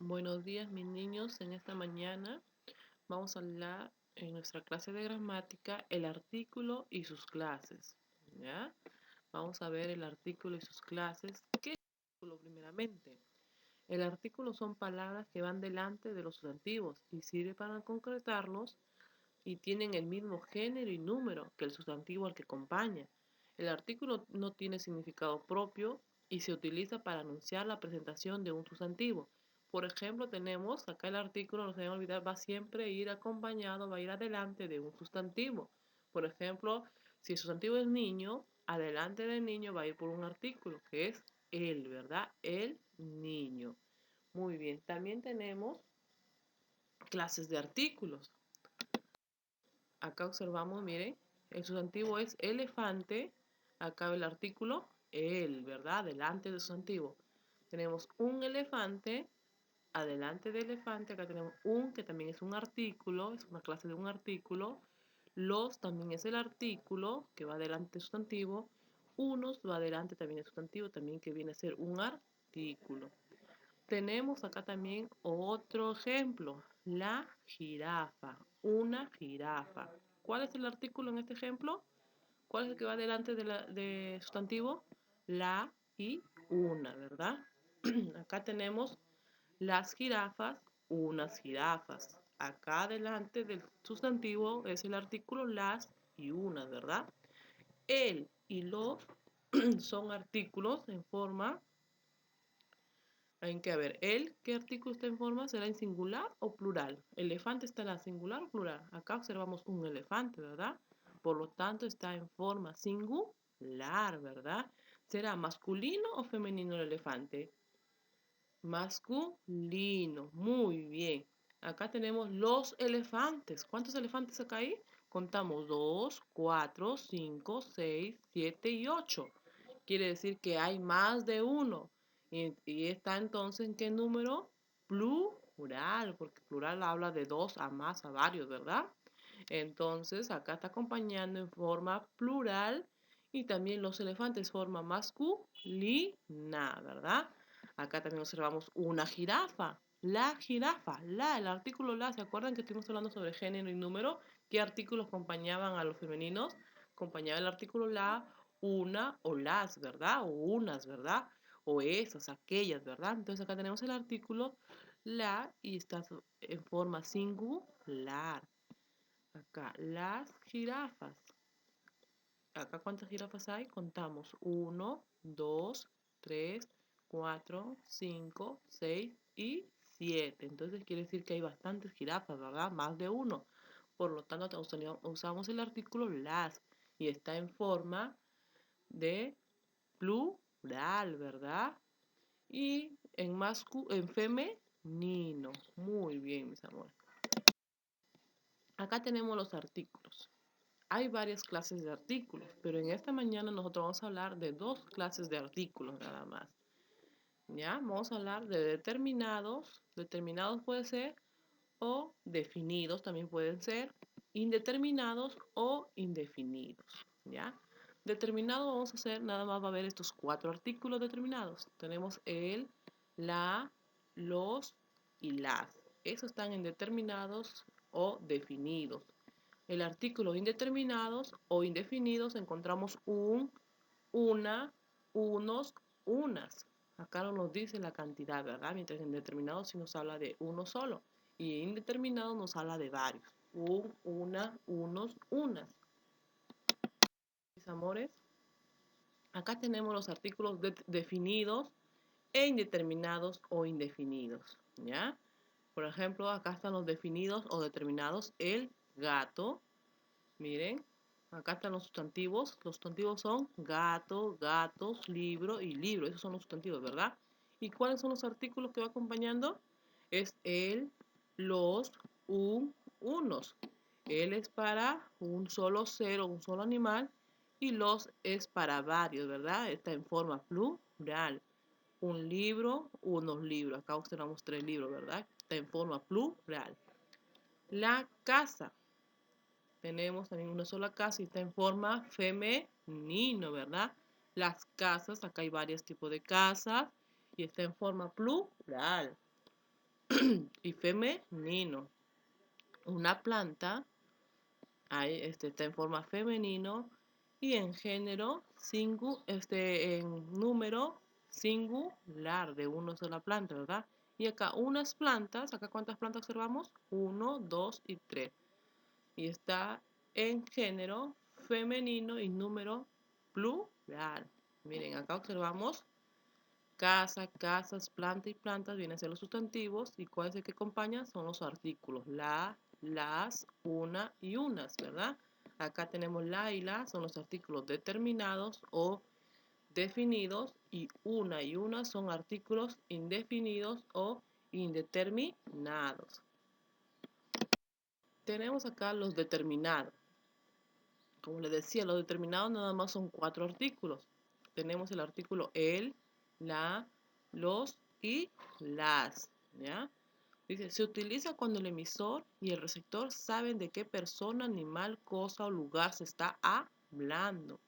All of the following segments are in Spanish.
Buenos días, mis niños. En esta mañana vamos a hablar en nuestra clase de gramática el artículo y sus clases. ¿Ya? Vamos a ver el artículo y sus clases. ¿Qué es el artículo primeramente? El artículo son palabras que van delante de los sustantivos y sirve para concretarlos y tienen el mismo género y número que el sustantivo al que acompaña. El artículo no tiene significado propio y se utiliza para anunciar la presentación de un sustantivo. Por ejemplo, tenemos acá el artículo, no se debe olvidar, va siempre a ir acompañado, va a ir adelante de un sustantivo. Por ejemplo, si el sustantivo es niño, adelante del niño va a ir por un artículo, que es el, ¿verdad? El niño. Muy bien, también tenemos clases de artículos. Acá observamos, miren, el sustantivo es elefante. Acá el artículo, el, ¿verdad? Delante del sustantivo. Tenemos un elefante, adelante del elefante. Acá tenemos un, que también es un artículo, es una clase de un artículo. Los también es el artículo, que va delante del sustantivo. Unos va delante también del sustantivo, también que viene a ser un artículo. Tenemos acá también otro ejemplo, la jirafa, una jirafa. ¿Cuál es el artículo en este ejemplo? ¿Cuál es el que va delante de sustantivo? La y una, ¿verdad? Acá tenemos las jirafas, unas jirafas. Acá delante del sustantivo es el artículo las y unas, ¿verdad? El y los son artículos en forma. Hay que ver, ¿qué artículo está en forma? ¿Será en singular o plural? ¿Elefante está en singular o plural? Acá observamos un elefante, ¿verdad? Por lo tanto, está en forma singular, ¿verdad? ¿Será masculino o femenino el elefante? Masculino, muy bien. Acá tenemos los elefantes. ¿Cuántos elefantes acá hay? Contamos 2, 4, 5, 6, 7 y 8. Quiere decir que hay más de uno. Y está entonces en qué número? Plural, porque plural habla de dos a más, a varios, ¿verdad? Entonces acá está acompañando en forma plural y también los elefantes forma masculina, ¿verdad? Acá también observamos una jirafa. La jirafa, el artículo la, ¿se acuerdan que estuvimos hablando sobre género y número? ¿Qué artículos acompañaban a los femeninos? Acompañaba el artículo la, una o las, ¿verdad? O unas, ¿verdad? O esas, aquellas, ¿verdad? Entonces acá tenemos el artículo la y está en forma singular. Acá, las jirafas. Acá, ¿cuántas jirafas hay? Contamos. 1, 2, 3, 4, 5, 6 y 7. Entonces quiere decir que hay bastantes jirafas, ¿verdad? Más de uno. Por lo tanto, usamos el artículo las y está en forma de plural, ¿verdad? Y en femenino. Muy bien, mis amores. Acá tenemos los artículos. Hay varias clases de artículos, pero en esta mañana nosotros vamos a hablar de dos clases de artículos nada más. ¿Ya? Vamos a hablar de determinados. Determinados puede ser o definidos también pueden ser, indeterminados o indefinidos. ¿Ya? Determinado vamos a hacer, nada más va a haber estos cuatro artículos determinados. Tenemos el, la, los y las. Esos están en determinados o definidos. El artículo indeterminados o indefinidos encontramos un, una, unos, unas. Acá no nos dice la cantidad, ¿verdad? Mientras en determinado sí nos habla de uno solo. Y indeterminado nos habla de varios. Un, una, unos, unas. Mis amores, acá tenemos los artículos definidos e indeterminados o indefinidos, ¿ya? Por ejemplo, acá están los definidos o determinados. El gato. Miren, acá están los sustantivos. Los sustantivos son gato, gatos, libro y libro. Esos son los sustantivos, ¿verdad? ¿Y cuáles son los artículos que va acompañando? Es el, los, unos. El es para un solo ser o un solo animal y los es para varios, ¿verdad? Está en forma plural. Un libro, unos libros. Acá observamos 3 libros, ¿verdad? Está en forma plural. La casa. Tenemos también una sola casa y está en forma femenino, ¿verdad? Las casas, acá hay varios tipos de casas y está en forma plural. y femenino. Una planta está en forma femenino y en género, en número singular de una sola planta, ¿verdad? Y acá unas plantas, acá ¿cuántas plantas observamos? 1, 2 y 3. Y está en género femenino y número plural. Miren, acá observamos casa, casas, planta y plantas vienen a ser los sustantivos. ¿Y cuál es el que acompaña? Son los artículos. La, las, una y unas, ¿verdad? Acá tenemos la y la, son los artículos determinados o definidos. Y una son artículos indefinidos o indeterminados. Tenemos acá los determinados. Como les decía, los determinados nada más son 4 artículos. Tenemos el artículo el, la, los y las. ¿Ya? Dice, se utiliza cuando el emisor y el receptor saben de qué persona, animal, cosa o lugar se está hablando.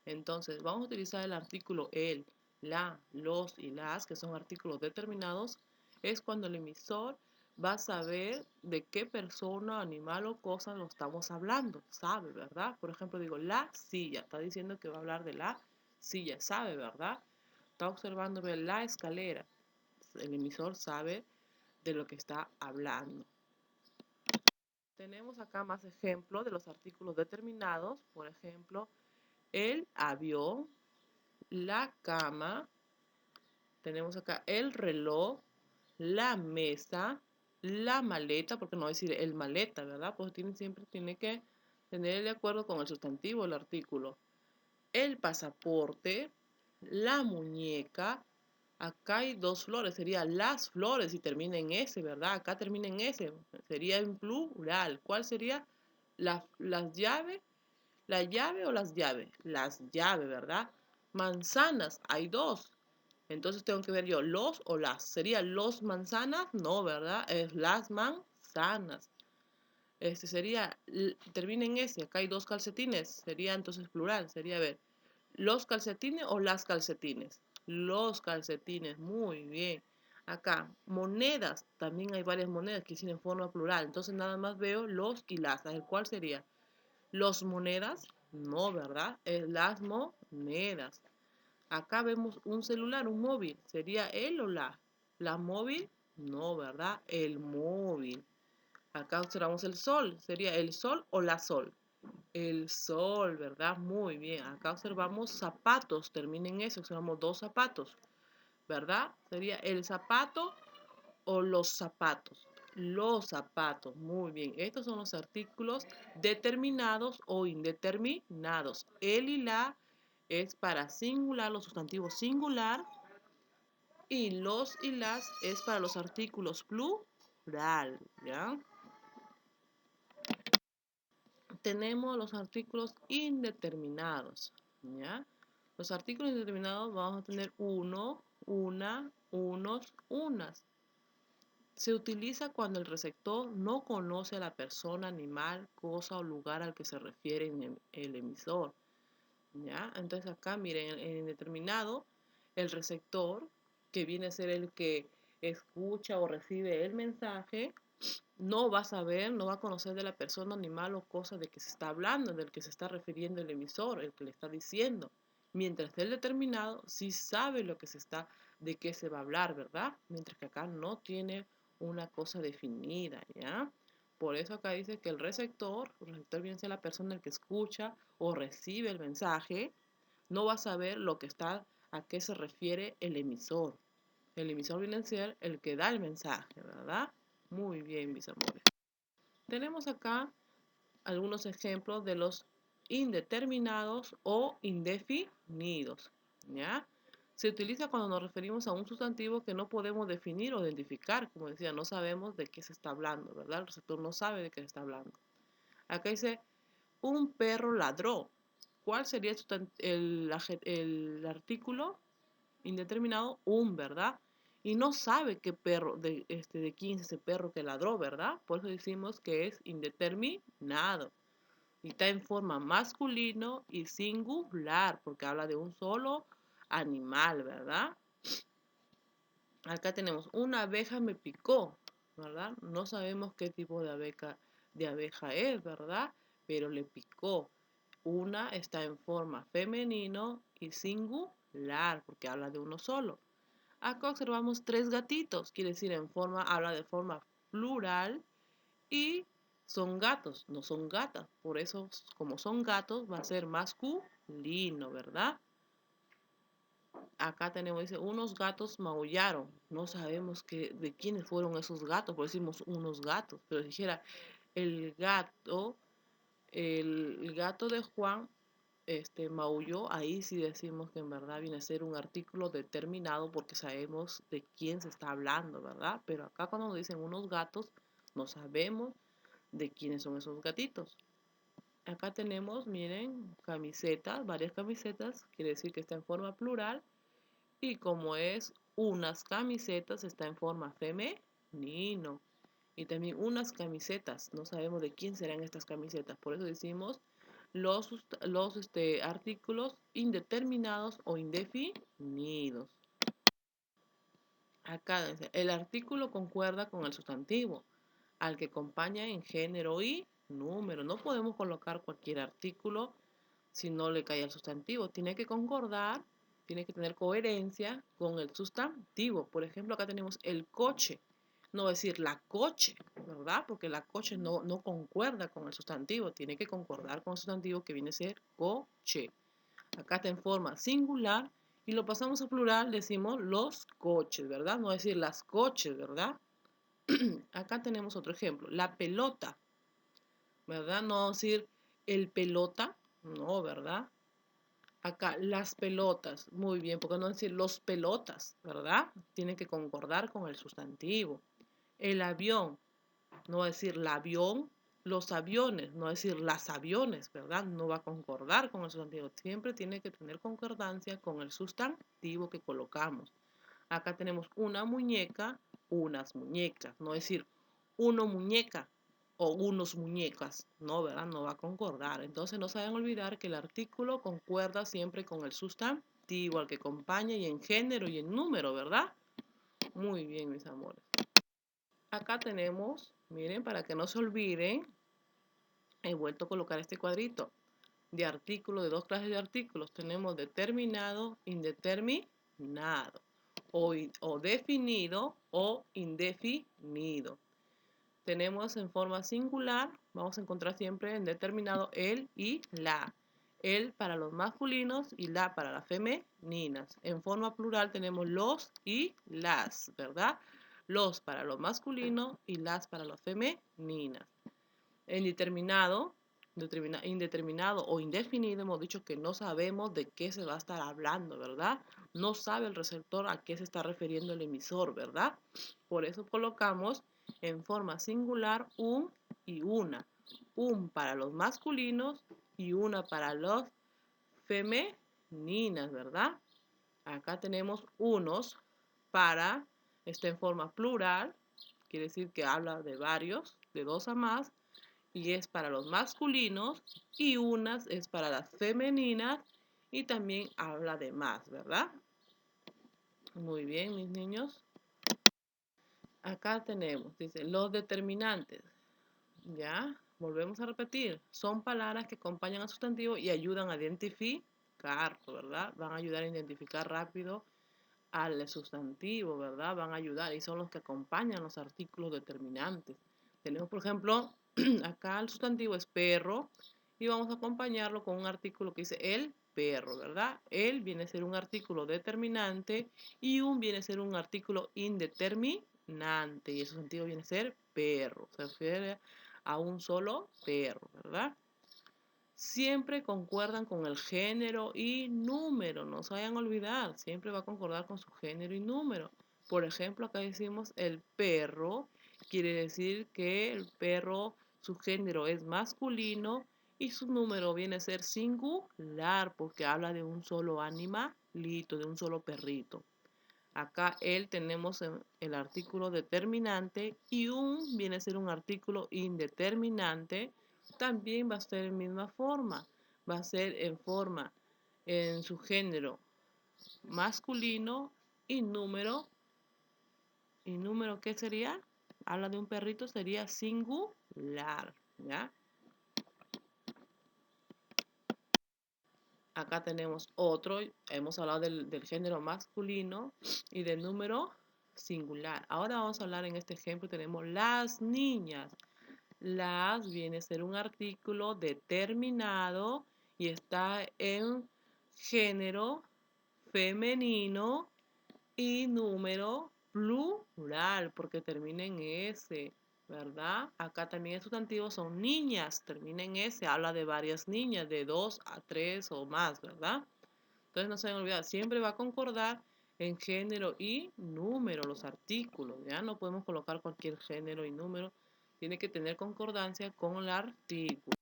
Entonces, vamos a utilizar el artículo el, la, los y las, que son artículos determinados. Es cuando el emisor va a saber de qué persona, animal o cosa lo estamos hablando. Sabe, ¿verdad? Por ejemplo, digo, la silla. Está diciendo que va a hablar de la silla. Sabe, ¿verdad? Está observando la escalera. El emisor sabe de lo que está hablando. Tenemos acá más ejemplos de los artículos determinados. Por ejemplo, el avión, la cama. Tenemos acá el reloj, la mesa, la maleta, porque no decir el maleta, ¿verdad? Pues siempre tiene que tener de acuerdo con el sustantivo el artículo. El pasaporte, la muñeca. Acá hay 2 flores, sería las flores y termina en S, ¿verdad? Acá termina en S, sería en plural. ¿Cuál sería? Las llaves, la llave o las llaves. Las llaves, ¿verdad? Manzanas, hay 2. Entonces tengo que ver yo, los o las. ¿Sería los manzanas? No, ¿verdad? Es las manzanas. Sería, termina en S, acá hay 2 calcetines. Sería entonces plural, sería, a ver, ¿los calcetines o las calcetines? Los calcetines, muy bien. Acá, monedas, también hay varias monedas que tienen forma plural. Entonces nada más veo los y las. A ver, ¿cuál sería? ¿Los monedas? No, ¿verdad? Es las monedas. Acá vemos un celular, un móvil. ¿Sería el o la? ¿La móvil? No, ¿verdad? El móvil. Acá observamos el sol. ¿Sería el sol o la sol? El sol, ¿verdad? Muy bien. Acá observamos zapatos. Termina en eso. Observamos 2 zapatos. ¿Verdad? Sería el zapato o los zapatos. Los zapatos. Muy bien. Estos son los artículos determinados o indeterminados. El y la es para singular, los sustantivos singular. Y los y las es para los artículos plural. ¿Ya? Tenemos los artículos indeterminados, ¿ya? Los artículos indeterminados vamos a tener uno, una, unos, unas. Se utiliza cuando el receptor no conoce a la persona, animal, cosa o lugar al que se refiere el emisor, ¿ya? Entonces acá, miren, en indeterminado, el receptor, que viene a ser el que escucha o recibe el mensaje, no va a saber, no va a conocer de la persona, animal o cosa de que se está hablando, del que se está refiriendo el emisor, el que le está diciendo. Mientras el determinado sí sabe lo que se está, de qué se va a hablar, ¿verdad? Mientras que acá no tiene una cosa definida, ¿ya? Por eso acá dice que el receptor viene a ser la persona el que escucha o recibe el mensaje, no va a saber lo que está, a qué se refiere el emisor. El emisor viene a ser el que da el mensaje, ¿verdad? Muy bien, mis amores. Tenemos acá algunos ejemplos de los indeterminados o indefinidos, ¿ya? Se utiliza cuando nos referimos a un sustantivo que no podemos definir o identificar. Como decía, no sabemos de qué se está hablando, ¿verdad? El receptor no sabe de qué se está hablando. Acá dice, un perro ladró. ¿Cuál sería el artículo indeterminado? Un, ¿verdad? Y no sabe qué perro, de quién es ese perro que ladró, ¿verdad? Por eso decimos que es indeterminado. Y está en forma masculino y singular, porque habla de un solo animal, ¿verdad? Acá tenemos, una abeja me picó. ¿verdad? No sabemos qué tipo de abeja es, ¿verdad? Pero le picó. Una está en forma femenino y singular, porque habla de uno solo. Acá observamos tres gatitos, quiere decir habla de forma plural y son gatos, no son gatas. Por eso, como son gatos, va a ser masculino, ¿verdad? Acá tenemos, dice, unos gatos maullaron. No sabemos de quiénes fueron esos gatos, por eso decimos unos gatos. Pero si dijera el gato, el gato de Juan maulló, ahí sí decimos que en verdad viene a ser un artículo determinado porque sabemos de quién se está hablando, ¿verdad? Pero acá cuando nos dicen unos gatos, no sabemos de quiénes son esos gatitos. Acá tenemos, miren, camisetas, varias camisetas, quiere decir que está en forma plural. Y como es unas camisetas, está en forma femenino. Y también unas camisetas, no sabemos de quién serán estas camisetas. Por eso decimos los artículos indeterminados o indefinidos. Acá dice, el artículo concuerda con el sustantivo, al que acompaña en género y número. No podemos colocar cualquier artículo si no le cae al sustantivo. Tiene que concordar, tiene que tener coherencia con el sustantivo. Por ejemplo, acá tenemos el coche. No decir la coche, ¿verdad? Porque la coche no concuerda con el sustantivo. Tiene que concordar con el sustantivo que viene a ser coche. Acá está en forma singular y lo pasamos a plural, decimos los coches, ¿verdad? No decir las coches, ¿verdad? Acá tenemos otro ejemplo, la pelota, ¿verdad? No decir el pelota, no, ¿verdad? Acá, las pelotas, muy bien, porque no decir los pelotas, ¿verdad? Tiene que concordar con el sustantivo. El avión, no decir el avión, los aviones, no decir las aviones, ¿verdad? No va a concordar con el sustantivo. Siempre tiene que tener concordancia con el sustantivo que colocamos. Acá tenemos una muñeca, unas muñecas, no decir uno muñeca o unos muñecas, no, ¿verdad? No va a concordar. Entonces no saben olvidar que el artículo concuerda siempre con el sustantivo al que acompaña y en género y en número, ¿verdad? Muy bien, mis amores. Acá tenemos, miren, para que no se olviden, he vuelto a colocar este cuadrito de artículos, de dos clases de artículos. Tenemos determinado, indeterminado, o definido o indefinido. Tenemos en forma singular, vamos a encontrar siempre en determinado el y la. El para los masculinos y la para las femeninas. En forma plural tenemos los y las, ¿verdad? Los para los masculinos y las para las femeninas. En indeterminado o indefinido, hemos dicho que no sabemos de qué se va a estar hablando, ¿verdad? No sabe el receptor a qué se está refiriendo el emisor, ¿verdad? Por eso colocamos en forma singular un y una. Un para los masculinos y una para los femeninas, ¿verdad? Acá tenemos unos para, está en forma plural, quiere decir que habla de varios, de dos a más, y es para los masculinos y unas es para las femeninas y también habla de más, ¿verdad? Muy bien, mis niños. Acá tenemos, dice, los determinantes. Ya, volvemos a repetir. Son palabras que acompañan al sustantivo y ayudan a identificar, ¿verdad? Van a ayudar a identificar rápido al sustantivo, ¿verdad? Van a ayudar y son los que acompañan los artículos determinantes. Tenemos, por ejemplo, acá el sustantivo es perro y vamos a acompañarlo con un artículo que dice el perro, ¿verdad? El viene a ser un artículo determinante y un viene a ser un artículo indeterminante y ese sustantivo viene a ser perro. Se refiere a un solo perro, ¿verdad? Siempre concuerdan con el género y número, no se vayan a olvidar, siempre va a concordar con su género y número. Por ejemplo, acá decimos el perro, quiere decir que el perro, su género es masculino y su número viene a ser singular porque habla de un solo animalito, de un solo perrito. Acá el tenemos el artículo determinante y un viene a ser un artículo indeterminante. También va a ser en misma forma. Va a ser en forma, en su género masculino y número. ¿Y número qué sería? Habla de un perrito, sería singular, ¿ya? Acá tenemos otro, hemos hablado del género masculino y del número singular. Ahora vamos a hablar en este ejemplo, tenemos las niñas. Las viene a ser un artículo determinado y está en género femenino y número plural, porque termina en S, ¿verdad? Acá también el sustantivo son niñas, termina en S, habla de varias niñas, de 2 a 3 o más, ¿verdad? Entonces no se deben olvidar, siempre va a concordar en género y número los artículos, ¿ya? No podemos colocar cualquier género y número, tiene que tener concordancia con el artículo.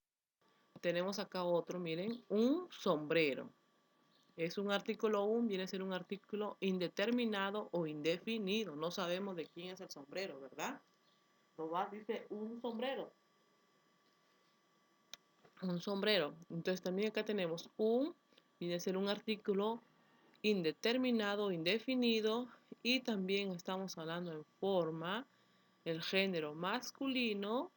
Tenemos acá otro, miren, un sombrero. Es un artículo viene a ser un artículo indeterminado o indefinido. No sabemos de quién es el sombrero, ¿verdad? Tomás dice un sombrero. Un sombrero. Entonces también acá tenemos viene a ser un artículo indeterminado o indefinido. Y también estamos hablando en forma, el género masculino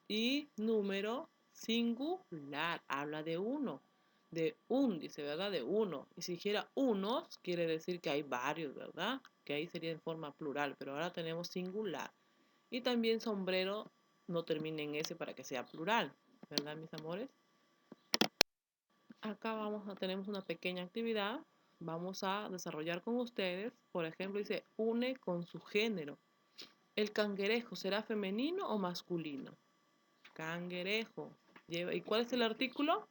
y número singular. Habla de uno. De dice, ¿verdad? De uno. Y si dijera unos, quiere decir que hay varios, ¿verdad? Que ahí sería en forma plural, pero ahora tenemos singular. Y también sombrero no termina en S para que sea plural, ¿verdad, mis amores? Acá tenemos una pequeña actividad. Vamos a desarrollar con ustedes. Por ejemplo, dice, une con su género. ¿El cangrejo será femenino o masculino? Cangrejo. ¿Y cuál es el artículo?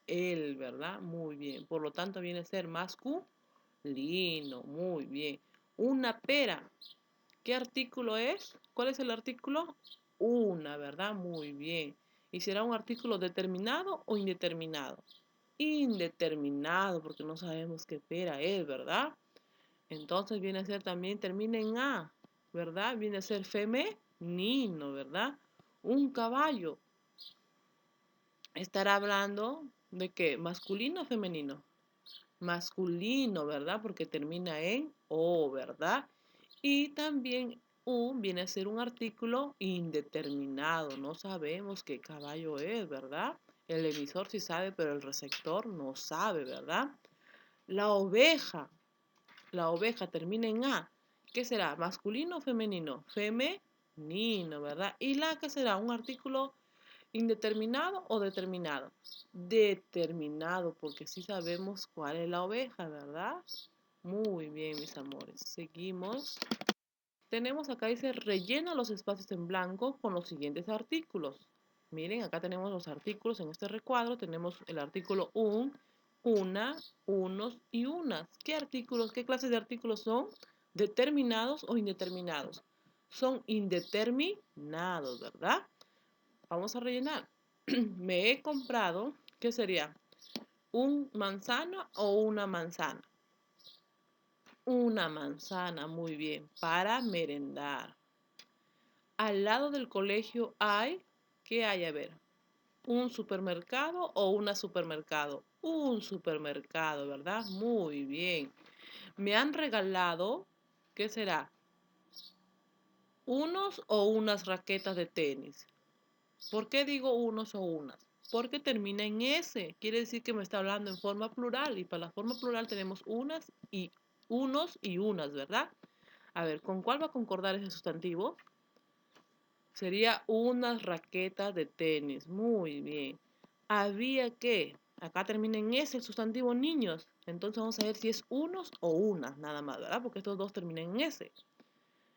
El, ¿verdad? Muy bien. Por lo tanto, viene a ser masculino. Muy bien. Una pera. ¿Qué artículo es? ¿Cuál es el artículo? Una, ¿verdad? Muy bien. ¿Y será un artículo determinado o indeterminado? Indeterminado, porque no sabemos qué pera es, ¿verdad? Entonces viene a ser también, termina en A, ¿verdad? Viene a ser femenino, ¿verdad? Un caballo. Estará hablando de qué, masculino o femenino. Masculino, ¿verdad? Porque termina en O, ¿verdad? Y también viene a ser un artículo indeterminado. No sabemos qué caballo es, ¿verdad? El emisor sí sabe, pero el receptor no sabe, ¿verdad? La oveja. La oveja termina en A. ¿Qué será? ¿Masculino o femenino? Femenino, ¿verdad? ¿Y la que será? ¿Un artículo indeterminado o determinado? Determinado, porque sí sabemos cuál es la oveja, ¿verdad? Muy bien, mis amores. Seguimos. Tenemos acá, dice, rellena los espacios en blanco con los siguientes artículos. Miren, acá tenemos los artículos en este recuadro. Tenemos el artículo una, unos y unas. ¿Qué artículos, qué clases de artículos son? ¿Determinados o indeterminados? Son indeterminados, ¿verdad? Vamos a rellenar. Me he comprado, ¿qué sería? ¿Un manzana o una manzana? Una manzana, muy bien, para merendar. Al lado del colegio hay, ¿qué hay? A ver, ¿un supermercado o una supermercado? Un supermercado, ¿verdad? Muy bien. Me han regalado, ¿qué será? ¿Unos o unas raquetas de tenis? ¿Por qué digo unos o unas? Porque termina en S. Quiere decir que me está hablando en forma plural. Y para la forma plural tenemos unas y unos y unas, ¿verdad? A ver, ¿con cuál va a concordar ese sustantivo? Sería unas raquetas de tenis. Muy bien. Había que, acá termina en S el sustantivo niños. Entonces vamos a ver si es unos o unas, nada más, ¿verdad? Porque estos dos terminan en S.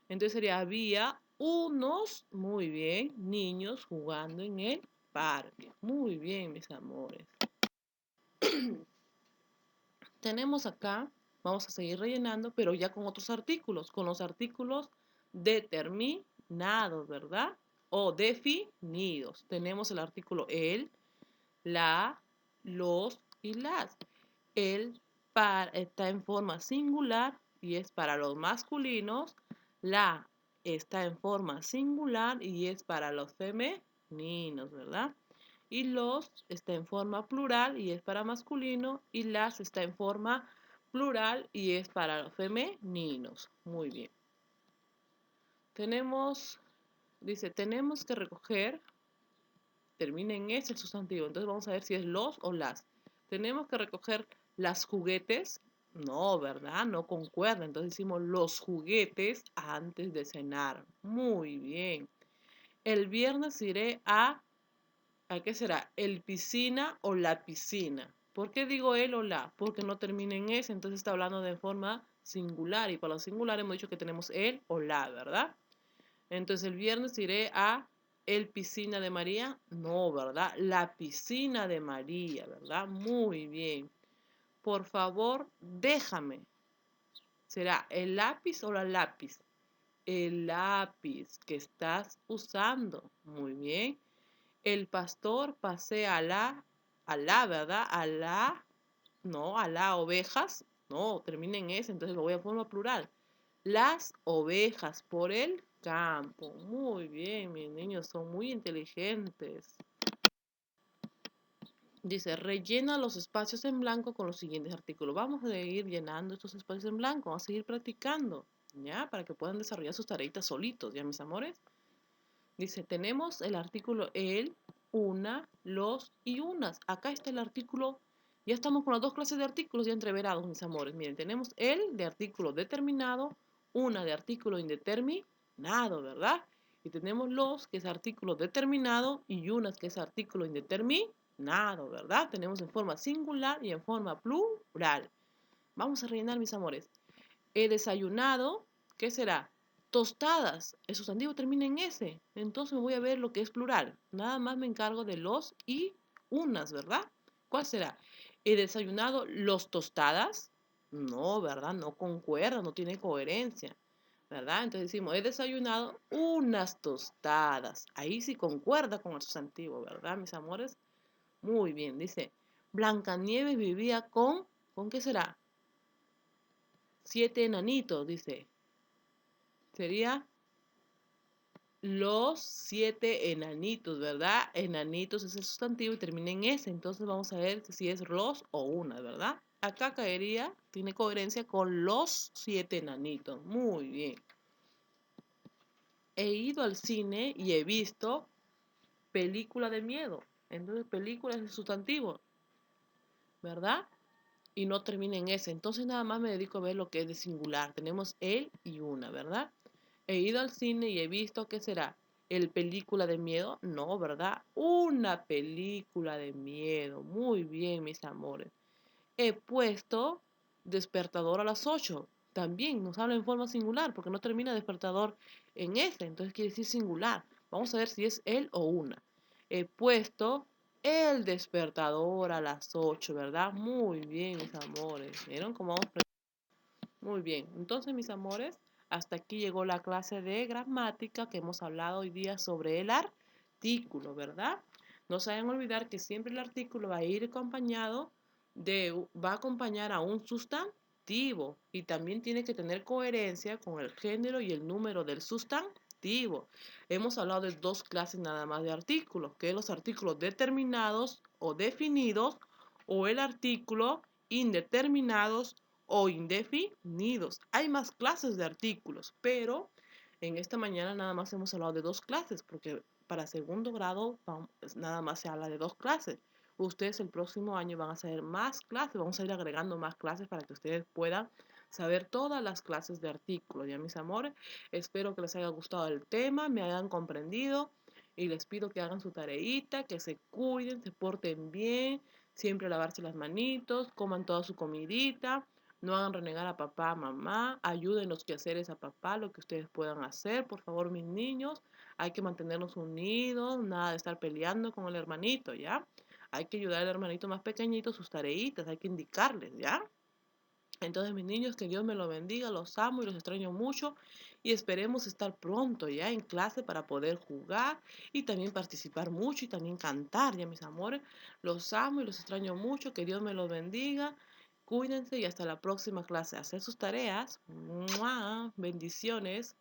Entonces sería, había unos, muy bien, niños jugando en el parque. Muy bien, mis amores. Tenemos acá, vamos a seguir rellenando, pero ya con otros artículos, con los artículos determinados, ¿verdad? O definidos. Tenemos el artículo el, la, los y las. El está en forma singular y es para los masculinos. La está en forma singular y es para los femeninos, ¿verdad? Y los está en forma plural y es para masculino. Y las está en forma plural y es para los femeninos. Muy bien. Tenemos Dice, tenemos que recoger, termina en S el sustantivo. Entonces vamos a ver si es los o las. Tenemos que recoger las juguetes. No, ¿verdad? No concuerda. Entonces decimos los juguetes antes de cenar. Muy bien. El viernes iré ¿a qué será? ¿El piscina o la piscina? ¿Por qué digo el o la? Porque no termina en S, entonces está hablando de forma singular. Y para los singulares hemos dicho que tenemos el o la, ¿verdad? Entonces el viernes iré a el piscina de María. No, ¿verdad? La piscina de María, ¿verdad? Muy bien. Por favor, déjame. ¿Será el lápiz o la lápiz? El lápiz que estás usando. Muy bien. El pastor pasea ¿verdad? No, a la ovejas. No, termina en S, entonces lo voy a forma plural. Las ovejas por el campo. Muy bien, mis niños, son muy inteligentes. Dice, rellena los espacios en blanco con los siguientes artículos. Vamos a seguir llenando estos espacios en blanco, vamos a seguir practicando, ¿ya? Para que puedan desarrollar sus tareitas solitos, ¿ya, mis amores? Dice, tenemos el artículo el, una, los y unas. Acá está el artículo, ya estamos con las dos clases de artículos ya entreverados, mis amores. Miren, tenemos el de artículo determinado, una de artículo indeterminado, ¿verdad? Y tenemos los, que es artículo determinado, y unas, que es artículo indeterminado, ¿verdad? Tenemos en forma singular y en forma plural. Vamos a rellenar, mis amores. He desayunado, ¿qué será? Tostadas. El sustantivo termina en S. Entonces me voy a ver lo que es plural. Nada más me encargo de los y unas, ¿verdad? ¿Cuál será? ¿He desayunado los tostadas? No, ¿verdad? No concuerda, no tiene coherencia, ¿verdad? Entonces decimos, he desayunado unas tostadas. Ahí sí concuerda con el sustantivo, ¿verdad, mis amores? Muy bien, dice, Blancanieves vivía ¿con qué será? 7 enanitos, dice. Sería los 7 enanitos, ¿verdad? Enanitos es el sustantivo y termina en S. Entonces vamos a ver si es los o una, ¿verdad? Acá caería, tiene coherencia con los 7 enanitos. Muy bien. He ido al cine y he visto película de miedo. Entonces película es el sustantivo, ¿verdad? Y no termina en S. Entonces nada más me dedico a ver lo que es de singular. Tenemos el y una, ¿verdad? He ido al cine y he visto, ¿qué será? ¿El película de miedo? No, ¿verdad? Una película de miedo. Muy bien, mis amores. He puesto despertador a las 8. También nos habla en forma singular porque no termina despertador en S. Entonces quiere decir singular. Vamos a ver si es él o una. He puesto el despertador a las 8, ¿verdad? Muy bien, mis amores. ¿Vieron cómo vamos? Muy bien, entonces mis amores, hasta aquí llegó la clase de gramática que hemos hablado hoy día sobre el artículo, ¿verdad? No se vayan a olvidar que siempre el artículo va a ir acompañado va a acompañar a un sustantivo y también tiene que tener coherencia con el género y el número del sustantivo. Hemos hablado de dos clases nada más de artículos, que es los artículos determinados o definidos o el artículo indeterminados o indefinidos. Hay más clases de artículos, pero en esta mañana nada más hemos hablado de dos clases, porque para segundo grado nada más se habla de dos clases. Ustedes el próximo año van a saber más clases, vamos a ir agregando más clases para que ustedes puedan saber todas las clases de artículos. Ya, mis amores, espero que les haya gustado el tema, me hayan comprendido y les pido que hagan su tareita, que se cuiden, se porten bien, siempre lavarse las manitos, coman toda su comidita. No hagan renegar a papá, a mamá, ayuden los quehaceres a papá, lo que ustedes puedan hacer, por favor, mis niños. Hay que mantenernos unidos, nada de estar peleando con el hermanito, ¿ya? Hay que ayudar al hermanito más pequeñito sus tareitas, hay que indicarles, ¿ya? Entonces, mis niños, que Dios me los bendiga, los amo y los extraño mucho y esperemos estar pronto ya en clase para poder jugar y también participar mucho y también cantar, ya mis amores. Los amo y los extraño mucho, que Dios me los bendiga. Cuídense y hasta la próxima clase. Hacer sus tareas. ¡Mua! Bendiciones.